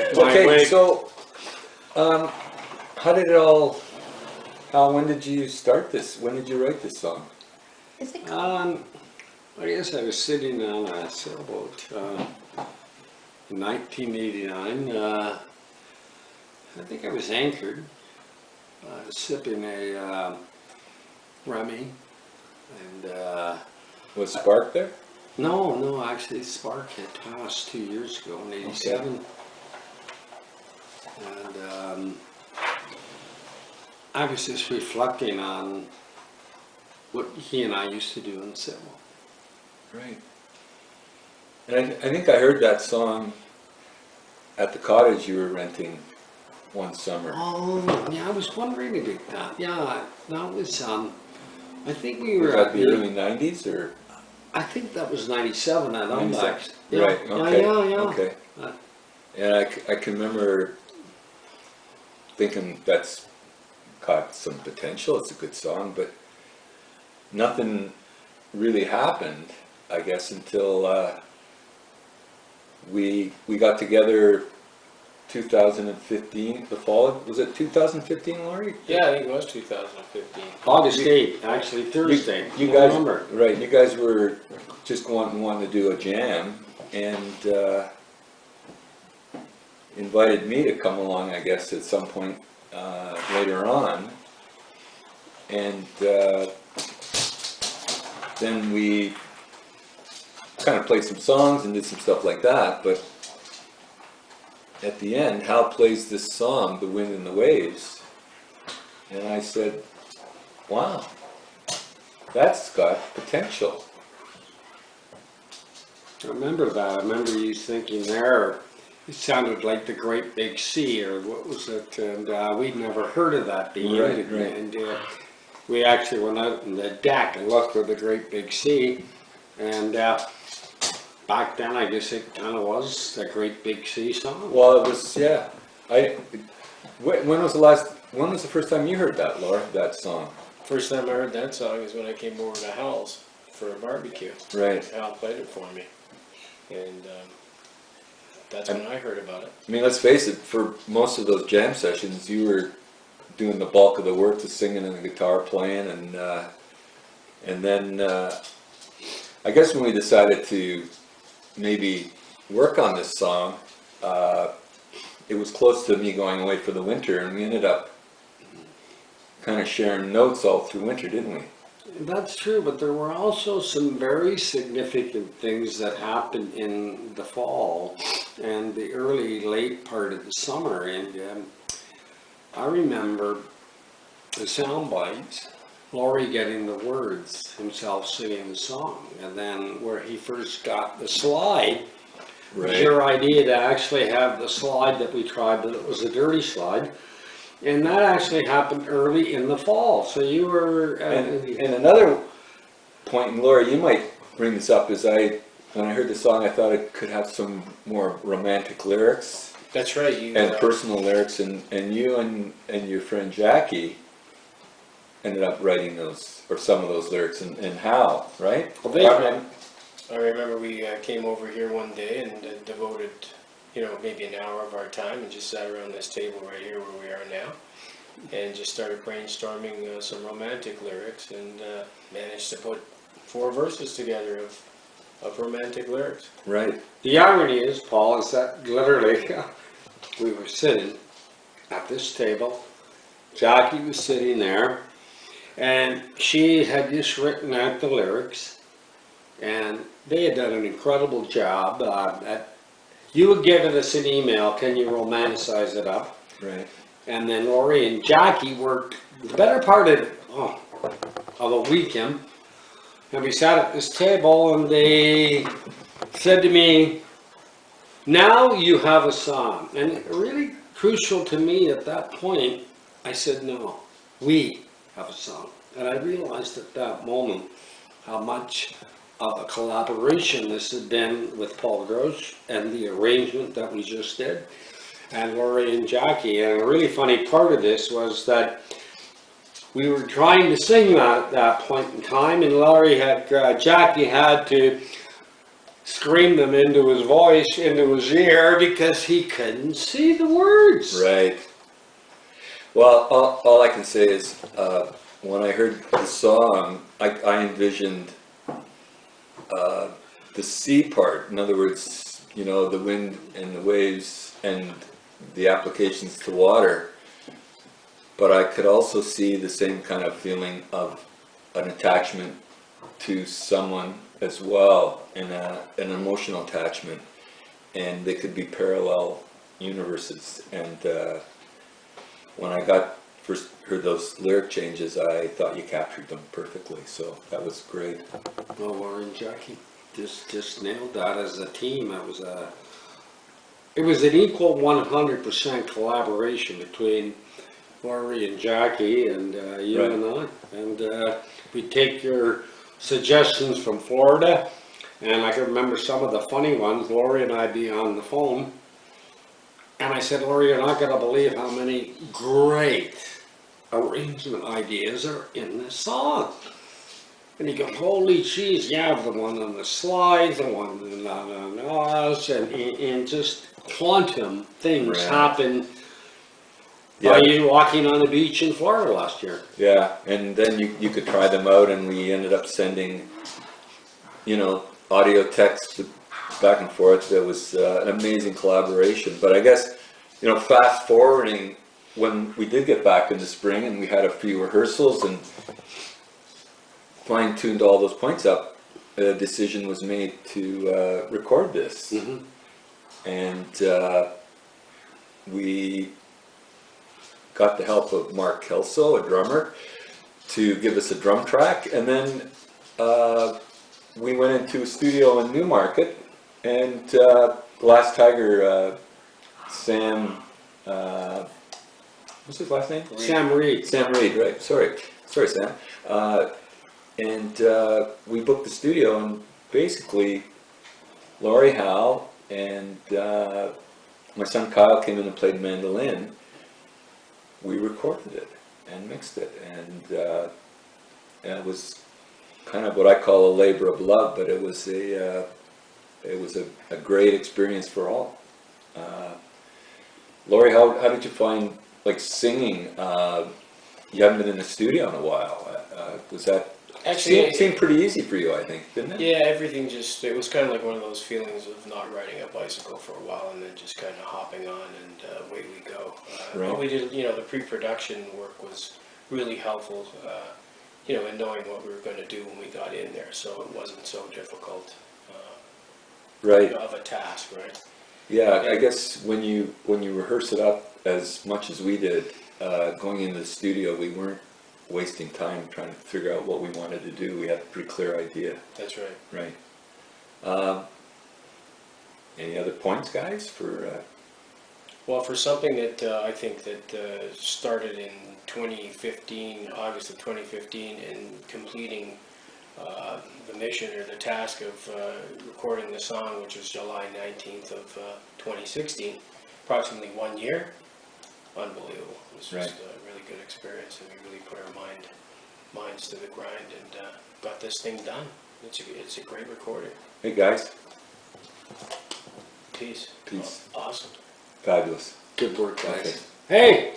Okay, so how did it all? When did you start this? When did you write this song? I guess I was sitting on a sailboat in 1989. I think I was anchored, sipping a Remy, and Was Spark there? no, actually Spark had passed 2 years ago in '87. Okay. And I was just reflecting on what he and I used to do in the sailboat. Right. And I think I heard that song at the cottage you were renting one summer. Oh, yeah, I was wondering about that. Yeah, that was, I think we were Was that the early 90s or? I think that was '97 at Unbax. Yeah, right, okay. Yeah. Okay. And I can remember thinking that's got some potential, it's a good song, but nothing really happened, I guess, until we got together 2015, the fall, was it 2015, Laurie? Yeah, I think it was 2015. August 8th, actually Thursday. You guys, right, you guys were just wanting to do a jam, and invited me to come along, I guess, at some point later on, and then we kind of played some songs and did some stuff like that, but at the end, Hal plays this song, The Wind and the Waves, and I said, wow, that's got potential. I remember that. I remember you thinking there, it sounded like the Great Big Sea, or what was it? And we'd never heard of that being. Right. And we actually went out in the deck and looked at the Great Big Sea. And back then, I guess it kind of was the Great Big Sea song. Well, it was, yeah. When was the first time you heard that, Laura, that song? First time I heard that song is when I came over to Hal's for a barbecue. Right. Hal played it for me, and that's when I heard about it. I mean, let's face it, for most of those jam sessions, you were doing the bulk of the work, the singing and the guitar playing, and then I guess when we decided to maybe work on this song, it was close to me going away for the winter, and we ended up kind of sharing notes all through winter, didn't we? That's true, but there were also some very significant things that happened in the fall and the late part of the summer. And I remember the sound bites, Laurie getting the words, himself singing the song, and then where he first got the slide. Right. It was your idea to actually have the slide that we tried, but it was a dirty slide. And that actually happened early in the fall. So you were... and another point, and Laura, you might bring this up, is when I heard the song, I thought it could have some more romantic lyrics. That's right. And personal lyrics, and you and your friend Jackie ended up writing those, or some of those lyrics, and Hal, right? Well, I remember we came over here one day and devoted, maybe an hour of our time and just sat around this table right here where we are now and just started brainstorming some romantic lyrics, and managed to put 4 verses together of romantic lyrics. Right. The irony is, Paul, is that literally we were sitting at this table, Jackie was sitting there, and she had just written out the lyrics, and they had done an incredible job. You had given us an email, can you romanticize it up? Right. And then Laurie and Jackie worked the better part of a weekend, and we sat at this table, and they said to me, now you have a song. And really crucial to me at that point, I said, no, we have a song. And I realized at that moment how much of a collaboration this had been with Paul Gross and the arrangement that we just did, and Laurie and Jackie. And a really funny part of this was that we were trying to sing that at that point in time, and Jackie had to scream them into his voice, into his ear, because he couldn't see the words. Right. Well, all I can say is, when I heard the song, I envisioned the sea part. In other words, you know, the wind and the waves and the applications to water. But I could also see the same kind of feeling of an attachment to someone as well, and an emotional attachment. And they could be parallel universes. And when I first heard those lyric changes, I thought you captured them perfectly. So that was great. Well, Laurie and Jackie just nailed that as a team. It was an equal 100% collaboration between Laurie and Jackie and you Right. and I. And we take your suggestions from Florida, and I can remember some of the funny ones. Laurie and I be on the phone, and I said, Laurie, you're not going to believe how many great arrangement ideas are in this song. And he goes, holy cheese, you have the one on the slides, the one on us, and just quantum things Right. happen Yeah. by you walking on the beach in Florida last year. Yeah, and then you could try them out, and we ended up sending, you know, audio text back and forth. It was an amazing collaboration. But I guess, you know, fast forwarding, when we did get back in the spring and we had a few rehearsals and fine-tuned all those points up, a decision was made to record this. Mm-hmm. And we got the help of Mark Kelso, a drummer, to give us a drum track. And then we went into a studio in Newmarket, and Last Tiger, Sam, what's his last name? Sam Reed. Sam Reed, right, sorry Sam. And we booked the studio, and basically Laurie Howe and my son Kyle came in and played mandolin. We recorded it and mixed it, and it was kind of what I call a labor of love, but it was a great experience for all. Laurie, how did you find, like, singing? You haven't been in the studio in a while. Was that Actually, seemed pretty easy for you, I think, didn't it? yeah, everything just, it was kind of like one of those feelings of not riding a bicycle for a while and then just kind of hopping on and away we go. Right. But we did, you know, the pre-production work was really helpful, you know, in knowing what we were going to do when we got in there, so it wasn't so difficult Right. of a task, right? Yeah, I guess when you rehearse it up as much as we did, going into the studio, we weren't wasting time trying to figure out what we wanted to do. We had a pretty clear idea. That's right. Right. Any other points, guys, for? Well, for something that I think that started in 2015, August of 2015, and completing the mission or the task of recording the song, which was July 19th of 2016, approximately 1 year. Unbelievable. It was just a really good experience, and we really put our minds to the grind and got this thing done. It's a great recording. Hey, guys. Peace. Peace. Awesome. Fabulous. Good work, guys. Okay. Hey,